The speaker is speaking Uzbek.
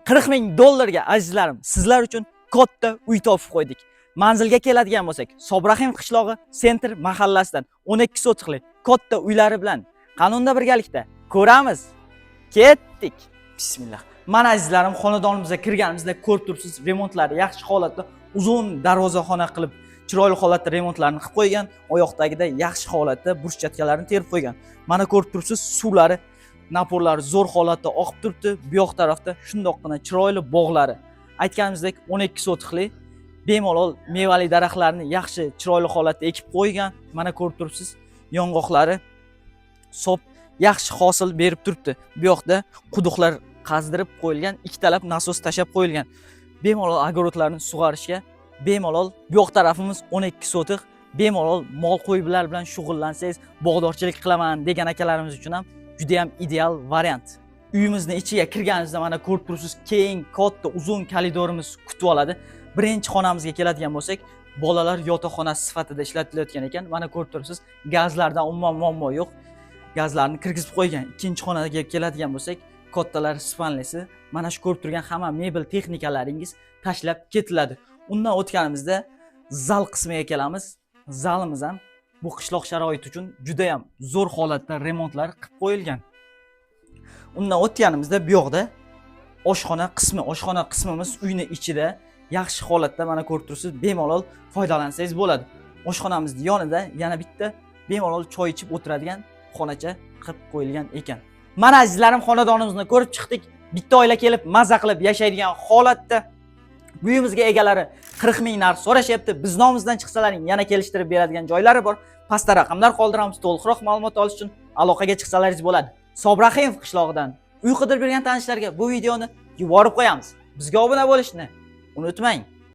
40 ming dollarga azizlarim sizlar uchun katta uy topib qo'ydik. Manzilga keladigan bo'lsak, Sobrahim qishlog'i Center mahallasidan 12 sotixli katta uylari bilan qanunda birgalikda ko'ramiz. Ketdik. Bismillah. Mana azizlarim, xonadonimizga kirganimizda ko'rib turibsiz, remontlari yaxshi holatda, uzun darvozaxona qilib, chiroyli holatda remontlarni qilib qo'ygan, oyoqdagida yaxshi holatda burchakchalarni terib qo'ygan. Mana ko'rib turibsiz, suvlari, naporlari zo'r holatda oqib turibdi. Bu yoq tarafda shundoqqina chiroyli bog'lari. Aytganimizdek 12 sotixli bemalol mevali daraxtlarni yaxshi chiroyli holatda ekib qo'ygan. Mana ko'rib turibsiz, yong'oqlari sop yaxshi hosil berib turibdi. Bu yoqda quduqlar qazdirib qo'yilgan, ikkitalab nasos tashab qo'yilgan. Bemalol огородlarni sug'arishga bemalol. Bu yoq tarafimiz 12 sotix. Bemalol mol qo'ylar bilan shug'ullansangiz, bog'dorchilik qilaman degan akalarimiz uchun ham juda ham ideal variant. Uyimizning ichiga kirganingizda mana ko'rib turibsiz, keng, katta, uzun koridorimiz kutib oladi. Birinchi xonamizga keladigan bo'lsak, bolalar yotoqxonasi sifatida ishlatilayotgan ekan. Mana ko'rib turibsiz, gazlardan umuman muammo yo'q. Gazlarni kirgizib qo'ygan. Ikkinchi xonaga keladigan bo'lsak, kattalar spalnisi, mana shu ko'rib turgan hamma mebel texnikalaringiz tashlab ketiladi. Undan o'tganimizda zal qismiga kelamiz. Zalimiz ham bu qishloq sharoiti uchun juda ham zo'r holatda remontlar qilib qo'yilgan. Undan o'tganimizda bu yoqda oshxona qismimiz uyning ichida yaxshi holatda mana ko'rib turibsiz, bemalol foydalansangiz bo'ladi. Oshxonamizning yonida yana bitta bemalol choy ichib o'tiradigan xonacha qilib qo'yilgan ekan. Mana azizlarim, xonadonimizni ko'rib chiqdik. Bitta oila kelib maza qilib yashaydigan holatda. Bu uyimizga egalari 40 ming narx so'rashyapti. Biz nomimizdan chiqsalaring yana kelishtirib beradigan joylari bor. Pastda raqamlar qoldiramiz. To'liqroq ma'lumot olish uchun aloqaga chiqsalaringiz bo'ladi. Sobrahim qishlog'idan uy qidirib bergan tanishlarga bu videoni yuborib qo'yamiz. Bizga obuna bo'lishni unutmang.